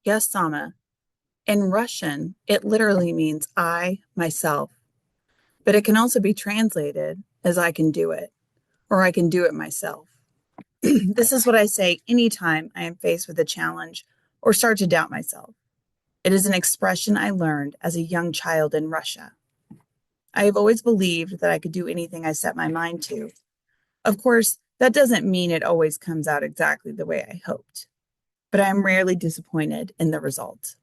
Yes, Sama. In Russian, it literally means I, myself, but it can also be translated as I can do it, or I can do it myself. This is what I say anytime I am faced with a challenge or start to doubt myself. It is an expression I learned as a young child in Russia. I have always believed that I could do anything I set my mind to. Of course, that doesn't mean it always comes out exactly the way I hoped, but I am rarely disappointed in the result.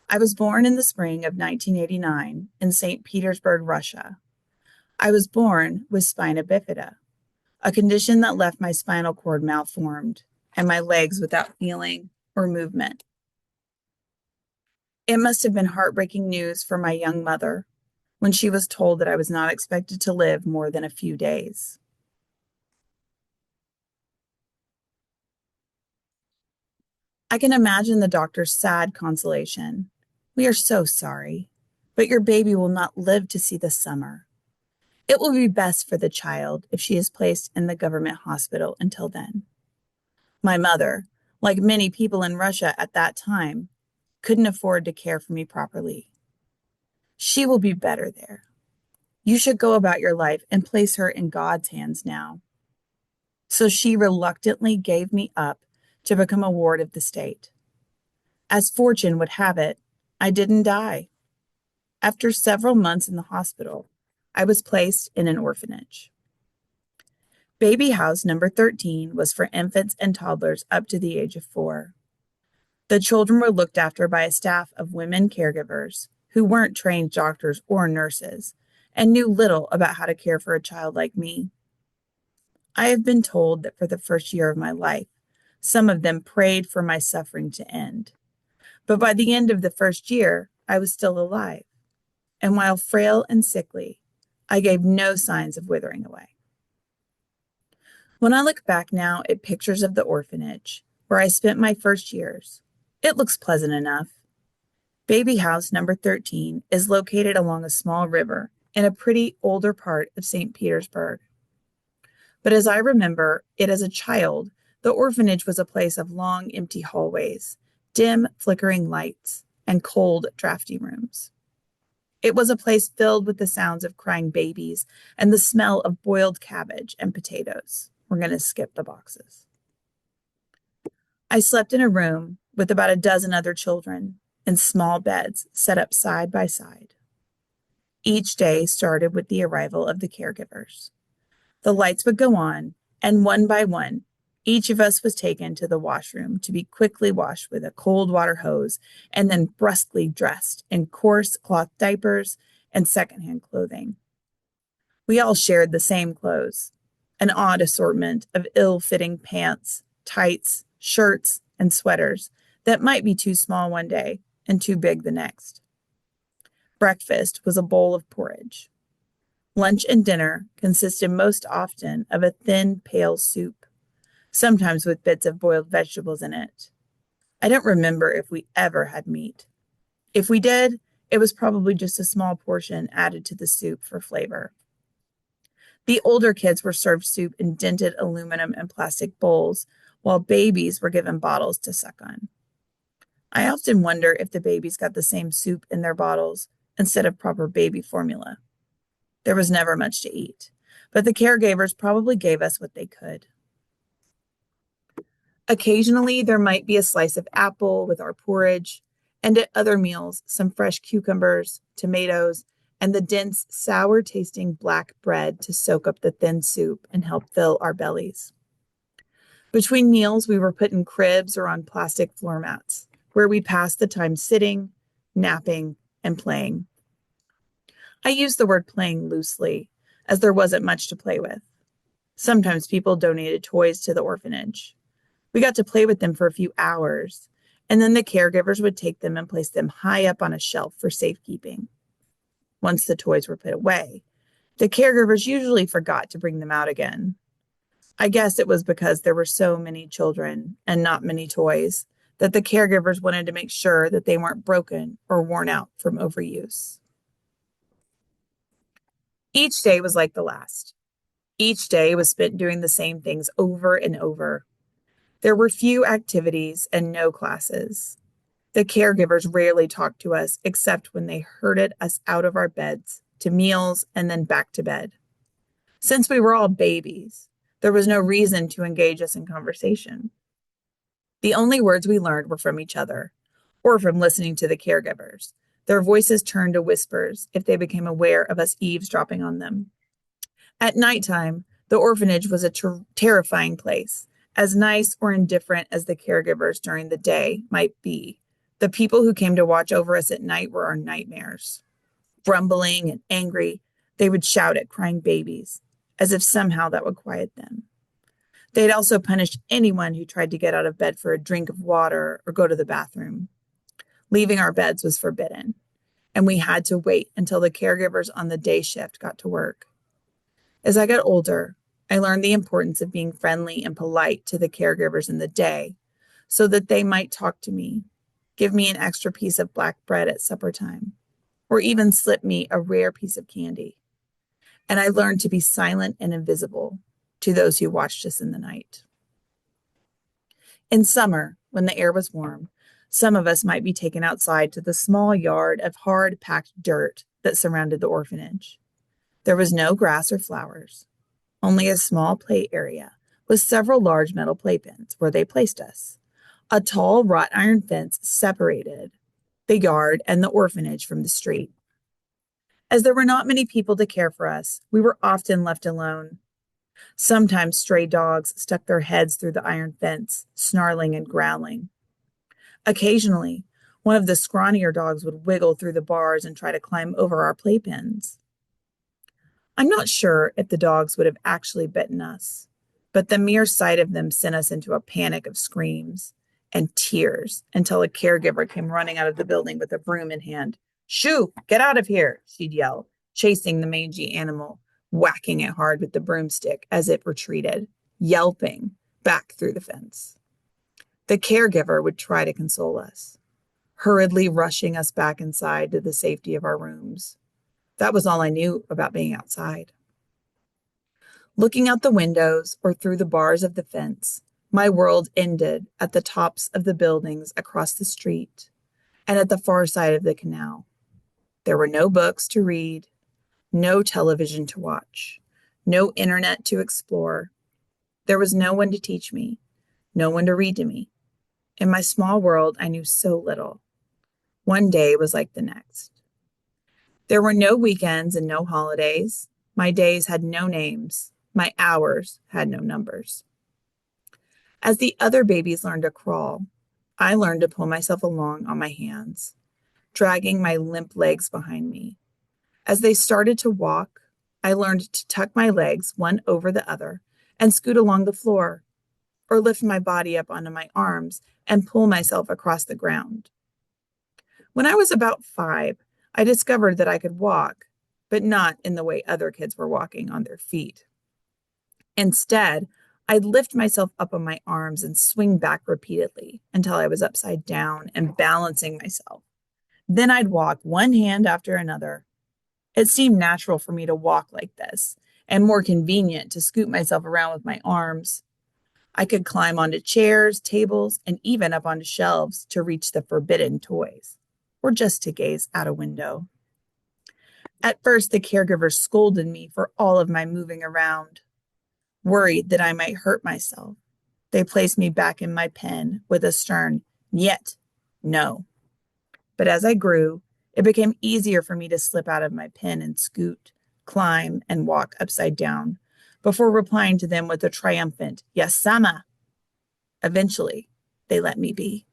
I was born in the spring of 1989 in St. Petersburg, Russia. I was born with spina bifida, a condition that left my spinal cord malformed and my legs without feeling or movement. It must have been heartbreaking news for my young mother when she was told that I was not expected to live more than a few days. I can imagine the doctor's sad consolation. We are so sorry, but your baby will not live to see the summer. It will be best for the child if she is placed in the government hospital until then. My mother, like many people in Russia at that time, couldn't afford to care for me properly. She will be better there. You should go about your life and place her in God's hands now. So she reluctantly gave me up to become a ward of the state. As fortune would have it, I didn't die. After several months in the hospital, I was placed in an orphanage. Baby house number 13 was for infants and toddlers up to the age of 4. The children were looked after by a staff of women caregivers who weren't trained doctors or nurses and knew little about how to care for a child like me. I have been told that for the first year of my life, some of them prayed for my suffering to end. But by the end of the first year, I was still alive. And while frail and sickly, I gave no signs of withering away. When I look back now at pictures of the orphanage where I spent my first years, it looks pleasant enough. Baby house number 13 is located along a small river in a pretty older part of St. Petersburg. But as I remember it as a child, the orphanage was a place of long, empty hallways, dim, flickering lights, and cold, drafty rooms. It was a place filled with the sounds of crying babies and the smell of boiled cabbage and potatoes. We're going to skip the boxes. I slept in a room with about a dozen other children in small beds set up side by side. Each day started with the arrival of the caregivers. The lights would go on, and one by one, each of us was taken to the washroom to be quickly washed with a cold water hose and then brusquely dressed in coarse cloth diapers and secondhand clothing. We all shared the same clothes, an odd assortment of ill-fitting pants, tights, shirts, and sweaters that might be too small one day and too big the next. Breakfast was a bowl of porridge. Lunch and dinner consisted most often of a thin, pale soup, sometimes with bits of boiled vegetables in it. I don't remember if we ever had meat. If we did, it was probably just a small portion added to the soup for flavor. The older kids were served soup in dented aluminum and plastic bowls, while babies were given bottles to suck on. I often wonder if the babies got the same soup in their bottles instead of proper baby formula. There was never much to eat, but the caregivers probably gave us what they could. Occasionally, there might be a slice of apple with our porridge, and at other meals, some fresh cucumbers, tomatoes, and the dense, sour-tasting black bread to soak up the thin soup and help fill our bellies. Between meals, we were put in cribs or on plastic floor mats, where we passed the time sitting, napping, and playing. I use the word playing loosely, as there wasn't much to play with. Sometimes people donated toys to the orphanage. We got to play with them for a few hours, and then the caregivers would take them and place them high up on a shelf for safekeeping. Once the toys were put away, the caregivers usually forgot to bring them out again. I guess it was because there were so many children and not many toys that the caregivers wanted to make sure that they weren't broken or worn out from overuse. Each day was like the last. Each day was spent doing the same things over and over. There were few activities and no classes. The caregivers rarely talked to us except when they herded us out of our beds to meals and then back to bed. Since we were all babies, there was no reason to engage us in conversation. The only words we learned were from each other or from listening to the caregivers. Their voices turned to whispers if they became aware of us eavesdropping on them. At nighttime, the orphanage was a terrifying place. As nice or indifferent as the caregivers during the day might be, the people who came to watch over us at night were our nightmares. Grumbling and angry, they would shout at crying babies, as if somehow that would quiet them. They'd also punish anyone who tried to get out of bed for a drink of water or go to the bathroom. Leaving our beds was forbidden, and we had to wait until the caregivers on the day shift got to work. As I got older, I learned the importance of being friendly and polite to the caregivers in the day so that they might talk to me, give me an extra piece of black bread at supper time, or even slip me a rare piece of candy. And I learned to be silent and invisible to those who watched us in the night. In summer, when the air was warm, some of us might be taken outside to the small yard of hard packed dirt that surrounded the orphanage. There was no grass or flowers, only a small play area with several large metal playpens where they placed us. A tall wrought iron fence separated the yard and the orphanage from the street. As there were not many people to care for us, we were often left alone. Sometimes stray dogs stuck their heads through the iron fence, snarling and growling. Occasionally, one of the scrawnier dogs would wiggle through the bars and try to climb over our playpens. I'm not sure if the dogs would have actually bitten us, but the mere sight of them sent us into a panic of screams and tears until a caregiver came running out of the building with a broom in hand. "Shoo, get out of here," she'd yell, chasing the mangy animal, whacking it hard with the broomstick as it retreated, yelping back through the fence. The caregiver would try to console us, hurriedly rushing us back inside to the safety of our rooms. That was all I knew about being outside. Looking out the windows or through the bars of the fence, my world ended at the tops of the buildings across the street and at the far side of the canal. There were no books to read, no television to watch, no internet to explore. There was no one to teach me, no one to read to me. In my small world, I knew so little. One day was like the next. There were no weekends and no holidays. My days had no names. My hours had no numbers. As the other babies learned to crawl, I learned to pull myself along on my hands, dragging my limp legs behind me. As they started to walk, I learned to tuck my legs one over the other and scoot along the floor, or lift my body up onto my arms and pull myself across the ground. When I was about 5, I discovered that I could walk, but not in the way other kids were walking on their feet. Instead, I'd lift myself up on my arms and swing back repeatedly until I was upside down and balancing myself. Then I'd walk one hand after another. It seemed natural for me to walk like this and more convenient to scoot myself around with my arms. I could climb onto chairs, tables, and even up onto shelves to reach the forbidden toys, or just to gaze out a window. At first, the caregivers scolded me for all of my moving around. Worried that I might hurt myself, they placed me back in my pen with a stern, "Yet, no." But as I grew, it became easier for me to slip out of my pen and scoot, climb, and walk upside down before replying to them with a triumphant, "Yes, sama." Eventually, they let me be.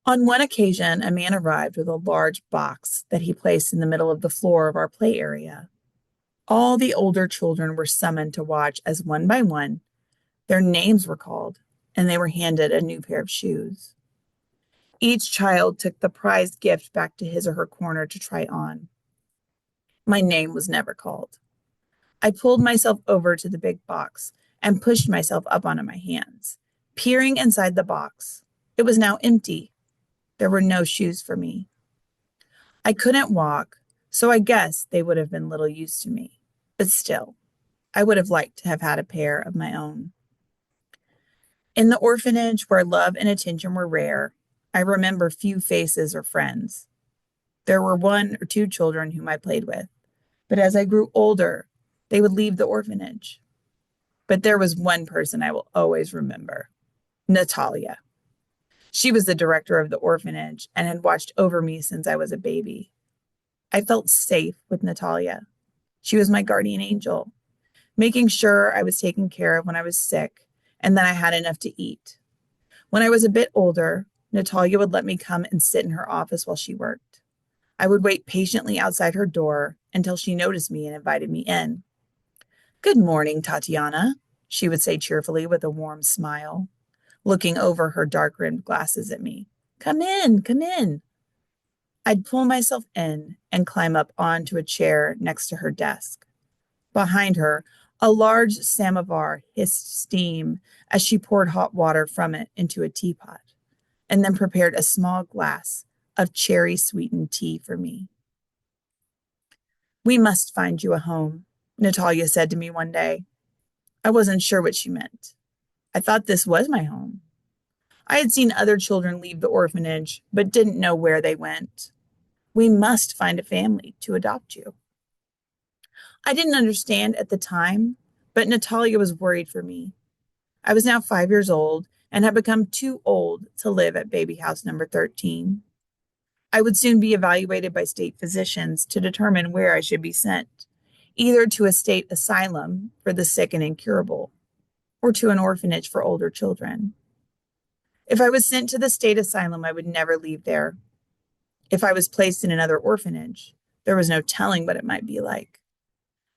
On one occasion, a man arrived with a large box that he placed in the middle of the floor of our play area. All the older children were summoned to watch as one by one, their names were called, and they were handed a new pair of shoes. Each child took the prized gift back to his or her corner to try on. My name was never called. I pulled myself over to the big box and pushed myself up onto my hands, peering inside the box. It was now empty. There were no shoes for me. I couldn't walk, so I guess they would have been little use to me. But still, I would have liked to have had a pair of my own. In the orphanage where love and attention were rare, I remember few faces or friends. There were one or two children whom I played with, but as I grew older, they would leave the orphanage. But there was one person I will always remember, Natalia. She was the director of the orphanage and had watched over me since I was a baby. I felt safe with Natalia. She was my guardian angel, making sure I was taken care of when I was sick and that I had enough to eat. When I was a bit older, Natalia would let me come and sit in her office while she worked. I would wait patiently outside her door until she noticed me and invited me in. Good morning, Tatyana, she would say cheerfully with a warm smile, looking over her dark rimmed glasses at me. Come in, come in. I'd pull myself in and climb up onto a chair next to her desk. Behind her, a large samovar hissed steam as she poured hot water from it into a teapot, and then prepared a small glass of cherry sweetened tea for me. We must find you a home, Natalia said to me one day. I wasn't sure what she meant. I thought this was my home. I had seen other children leave the orphanage, but didn't know where they went. We must find a family to adopt you. I didn't understand at the time, but Natalia was worried for me. I was now 5 years old and had become too old to live at baby house number 13. I would soon be evaluated by state physicians to determine where I should be sent, either to a state asylum for the sick and incurable, or to an orphanage for older children. If I was sent to the state asylum, I would never leave there. If I was placed in another orphanage, there was no telling what it might be like.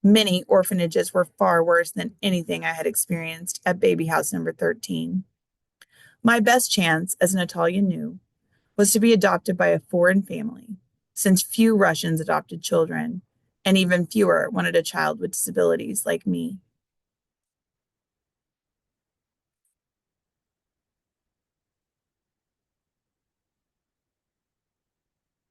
Many orphanages were far worse than anything I had experienced at baby house number 13. My best chance, as Natalia knew, was to be adopted by a foreign family, since few Russians adopted children, and even fewer wanted a child with disabilities like me.